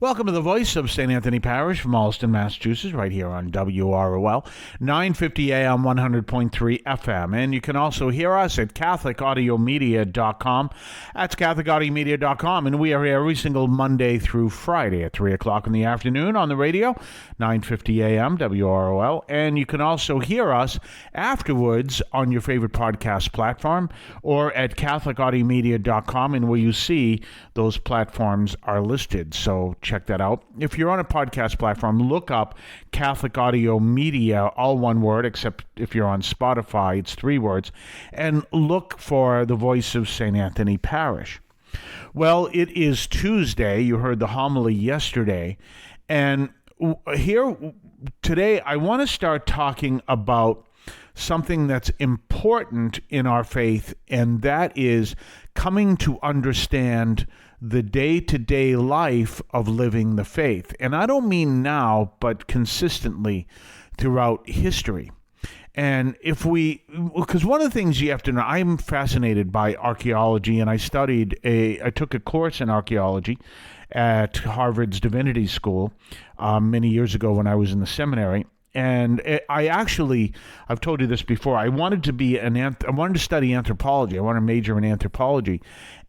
Welcome to the voice of St. Anthony Parish from Alston, Massachusetts, right here on WROL, 950 AM, 100.3 FM. And you can also hear us at CatholicAudiomedia.com. That's CatholicAudiomedia.com. And we are here every single Monday through Friday at 3 o'clock in the afternoon on the radio, 950 AM, WROL. And you can also hear us afterwards on your favorite podcast platform or at CatholicAudiomedia.com, and where you see those platforms are listed. So check that out. If you're on a podcast platform, look up Catholic Audio Media, all one word, except if you're on Spotify, it's 3 words, and look for the voice of St. Anthony Parish. Well, it is Tuesday. You heard the homily yesterday. And here today, I want to start talking about something that's important in our faith, and that is coming to understand the day-to-day life of living the faith. And I don't mean now, but consistently throughout history. And because one of the things you have to know, I'm fascinated by archaeology, and I took a course in archaeology at Harvard's Divinity School many years ago when I was in the seminary. And I've told you this before, I wanted to study anthropology. I wanted to major in anthropology.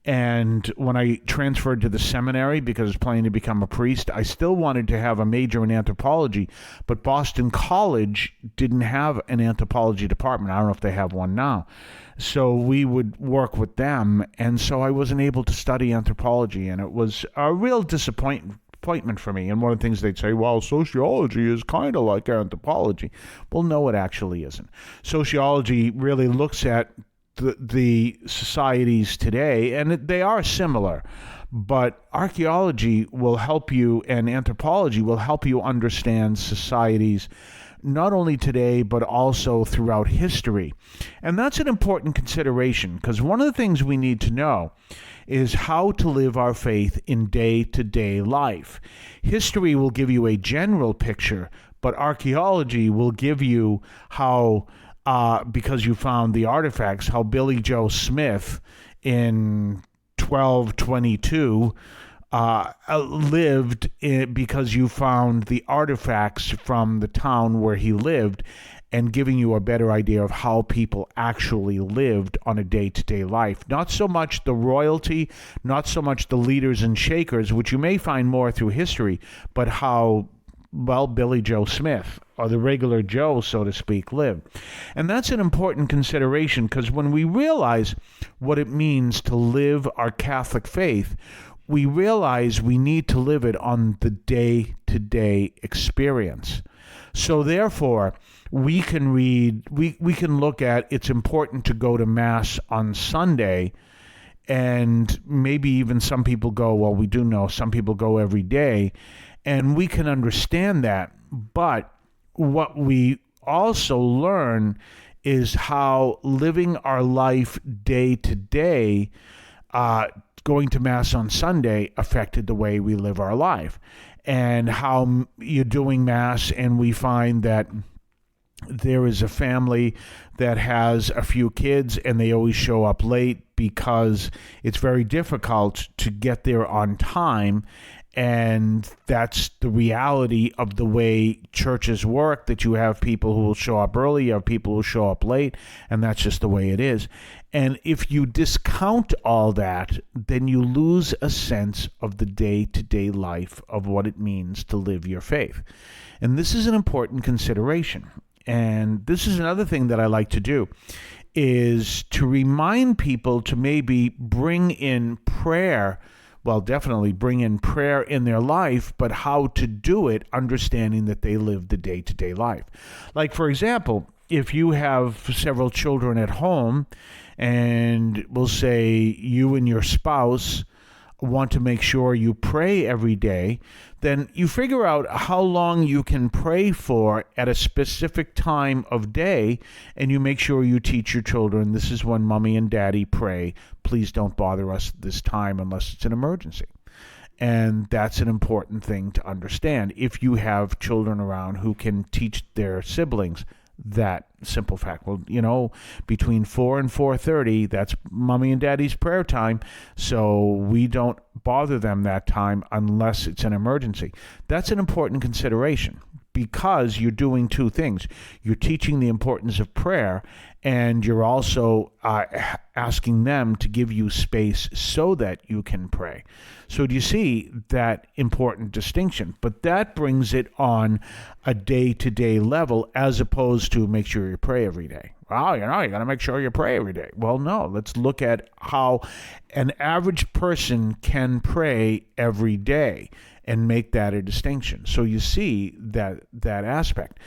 And when I transferred to the seminary, because I was planning to become a priest, I still wanted to have a major in anthropology. But Boston College didn't have an anthropology department. I don't know if they have one now. So we would work with them. And so I wasn't able to study anthropology. And it was a real disappointment for me. And one of the things they'd say, well, sociology is kind of like anthropology. Well, no, it actually isn't. Sociology really looks at the societies today, and they are similar, but archaeology will help you, and anthropology will help you understand societies not only today, but also throughout history. And that's an important consideration, because one of the things we need to know is how to live our faith in day-to-day life. History will give you a general picture, but archaeology will give you how, because you found the artifacts, how Billy Joe Smith in 1222 lived because you found the artifacts from the town where he lived, and giving you a better idea of how people actually lived on a day-to-day life. Not so much the royalty, not so much the leaders and shakers, which you may find more through history, but how, well, Billy Joe Smith, or the regular Joe, so to speak, lived. And that's an important consideration, because when we realize what it means to live our Catholic faith, we realize we need to live it on the day-to-day experience. So therefore, we can look at, it's important to go to Mass on Sunday, and maybe even some people go, well, we do know some people go every day, and we can understand that. But what we also learn is how living our life day to day, going to Mass on Sunday, affected the way we live our life. And how you're doing Mass, and we find that there is a family that has a few kids, and they always show up late because it's very difficult to get there on time. And that's the reality of the way churches work, that you have people who will show up early, you have people who show up late, and that's just the way it is. And if you discount all that, then you lose a sense of the day-to-day life of what it means to live your faith. And this is an important consideration. And this is another thing that I like to do, is to remind people to maybe bring in prayer. Well, definitely bring in prayer in their life, but how to do it, understanding that they live the day-to-day life. Like, for example, if you have several children at home, and we'll say you and your spouse want to make sure you pray every day, then you figure out how long you can pray for at a specific time of day, and you make sure you teach your children, this is when mommy and daddy pray. Please don't bother us this time unless it's an emergency. And that's an important thing to understand. If you have children around who can teach their siblings, that simple fact. Well, between 4 and 4:30, that's mommy and daddy's prayer time, so we don't bother them that time unless it's an emergency. That's an important consideration, because you're doing two things. You're teaching the importance of prayer, and you're also asking them to give you space so that you can pray. So do you see that important distinction? But that brings it on a day-to-day level, as opposed to make sure you pray every day. Well, you got to make sure you pray every day. Well, no, let's look at how an average person can pray every day and make that a distinction. So you see that aspect.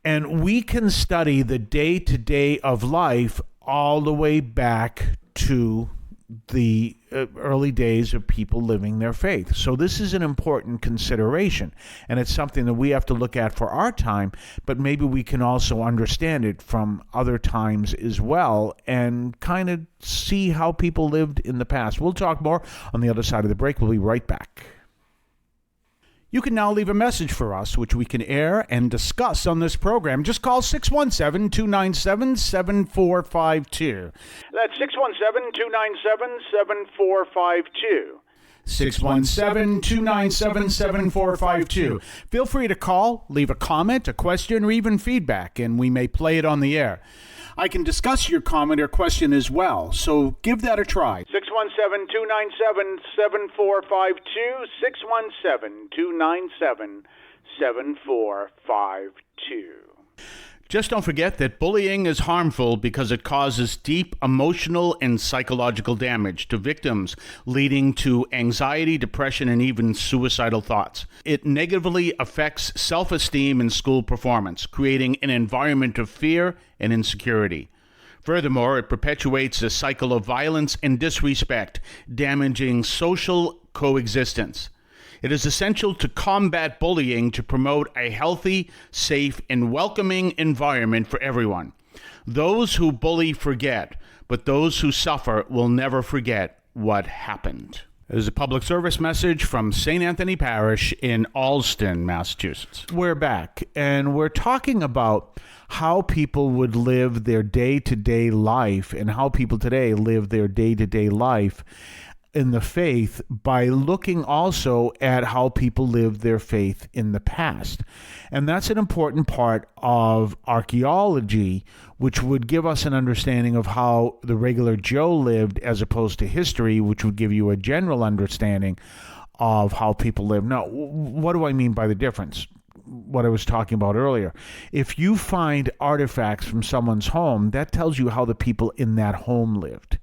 And we can study the day-to-day of life all the way back to the early days of people living their faith. So this is an important consideration, and it's something that we have to look at for our time, but maybe we can also understand it from other times as well and kind of see how people lived in the past. We'll talk more on the other side of the break. We'll be right back. You can now leave a message for us, which we can air and discuss on this program. Just call 617-297-7452. That's 617-297-7452. 617-297-7452. Feel free to call, leave a comment, a question, or even feedback, and we may play it on the air. I can discuss your comment or question as well, so give that a try. 617-297-7452, 617-297-7452. Just don't forget that bullying is harmful because it causes deep emotional and psychological damage to victims, leading to anxiety, depression, and even suicidal thoughts. It negatively affects self-esteem and school performance, creating an environment of fear and insecurity. Furthermore, it perpetuates a cycle of violence and disrespect, damaging social coexistence. It is essential to combat bullying to promote a healthy, safe, and welcoming environment for everyone. Those who bully forget, but those who suffer will never forget what happened. It is a public service message from St. Anthony Parish in Allston, Massachusetts. We're back, and we're talking about how people would live their day-to-day life and how people today live their day-to-day life in the faith by looking also at how people lived their faith in the past. And that's an important part of archaeology, which would give us an understanding of how the regular Joe lived as opposed to history, which would give you a general understanding of how people live. Now, what do I mean by the difference? What I was talking about earlier. If you find artifacts from someone's home, that tells you how the people in that home lived.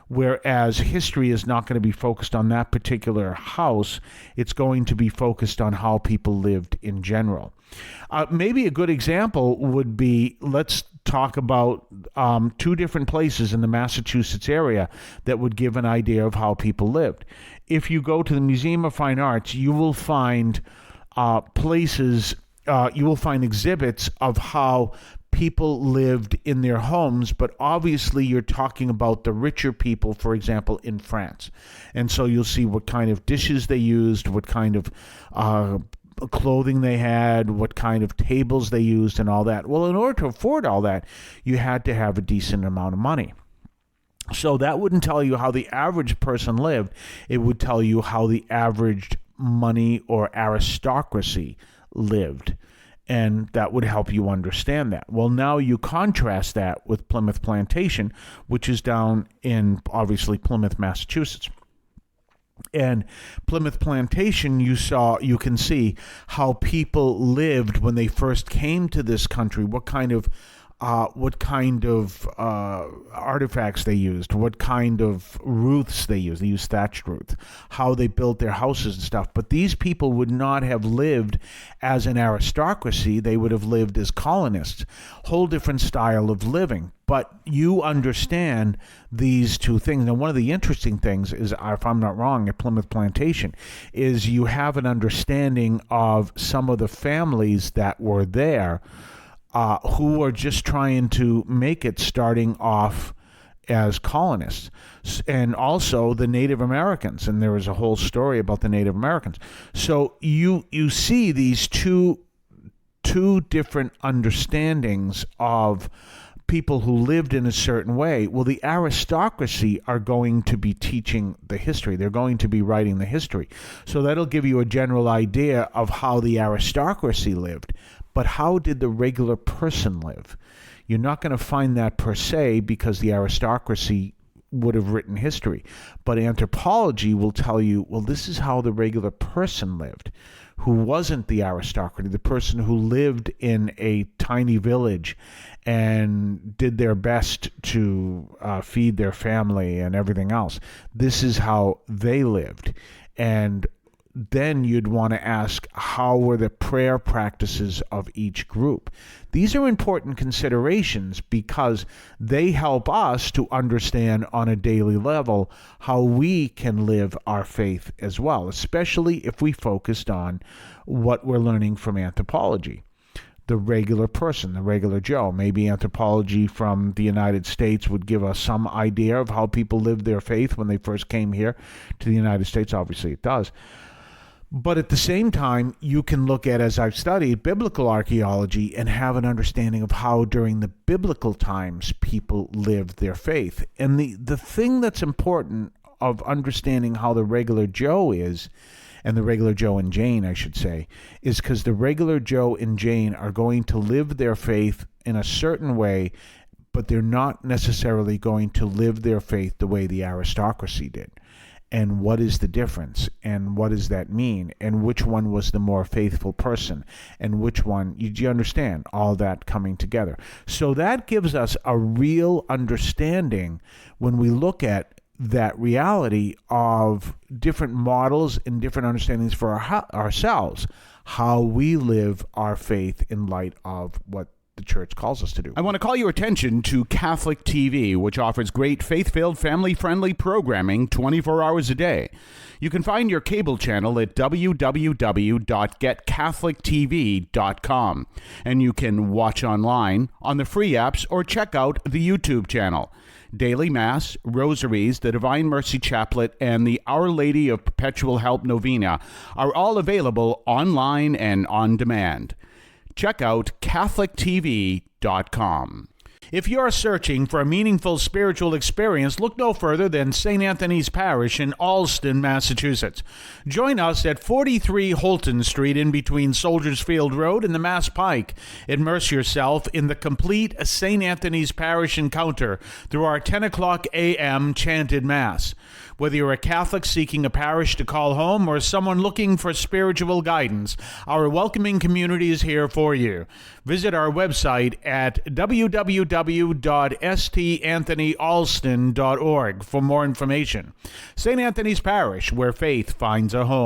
Whereas history is not going to be focused on that particular house, it's going to be focused on how people lived in general. Maybe a good example would be, let's talk about two different places in the Massachusetts area that would give an idea of how people lived. If you go to the Museum of Fine Arts, you will find you will find exhibits of how people lived in their homes, but obviously you're talking about the richer people, for example, in France. And so you'll see what kind of dishes they used, what kind of clothing they had, what kind of tables they used, and all that. Well, in order to afford all that, you had to have a decent amount of money. So that wouldn't tell you how the average person lived. It would tell you how the average money or aristocracy lived. And that would help you understand that. Well, now you contrast that with Plymouth Plantation, which is down in, obviously, Plymouth, Massachusetts. And Plymouth Plantation, you can see how people lived when they first came to this country, what kind of artifacts they used, what kind of roofs they used. They used thatched roofs, how they built their houses and stuff. But these people would not have lived as an aristocracy. They would have lived as colonists. Whole different style of living. But you understand these two things. Now, one of the interesting things is, if I'm not wrong, at Plymouth Plantation, is you have an understanding of some of the families that were there who are just trying to make it, starting off as colonists, and also the Native Americans. And there was a whole story about the Native Americans. So you see these two two different understandings of people who lived in a certain way. Well, the aristocracy are going to be teaching the history. They're going to be writing the history. So that'll give you a general idea of how the aristocracy lived. But how did the regular person live? You're not going to find that per se, because the aristocracy would have written history. But anthropology will tell you, well, this is how the regular person lived, who wasn't the aristocracy, the person who lived in a tiny village and did their best to feed their family and everything else. This is how they lived. And then you'd want to ask, how were the prayer practices of each group? These are important considerations because they help us to understand on a daily level how we can live our faith as well, especially if we focused on what we're learning from anthropology. The regular person, the regular Joe. Maybe anthropology from the United States would give us some idea of how people lived their faith when they first came here to the United States. Obviously it does. But at the same time, you can look at, as I've studied, biblical archaeology and have an understanding of how during the biblical times people lived their faith. And the thing that's important of understanding how the regular Joe is, and the regular Joe and Jane, I should say, is because the regular Joe and Jane are going to live their faith in a certain way, but they're not necessarily going to live their faith the way the aristocracy did. And what is the difference? And what does that mean? And which one was the more faithful person? And which one, you understand, all that coming together. So that gives us a real understanding when we look at that reality of different models and different understandings for ourselves, how we live our faith in light of what the church calls us to do. I want to call your attention to Catholic TV, which offers great faith-filled, family-friendly programming 24 hours a day. You can find your cable channel at www.getcatholictv.com, and you can watch online on the free apps or check out the YouTube channel. Daily Mass, Rosaries, the Divine Mercy Chaplet, and the Our Lady of Perpetual Help Novena are all available online and on demand. Check out CatholicTV.com. If you're searching for a meaningful spiritual experience, look no further than St. Anthony's Parish in Allston, Massachusetts. Join us at 43 Holton Street in between Soldiers Field Road and the Mass Pike. Immerse yourself in the complete St. Anthony's Parish encounter through our 10 o'clock a.m. chanted Mass. Whether you're a Catholic seeking a parish to call home or someone looking for spiritual guidance, our welcoming community is here for you. Visit our website at www.stanthonyalston.org for more information. St. Anthony's Parish, where faith finds a home.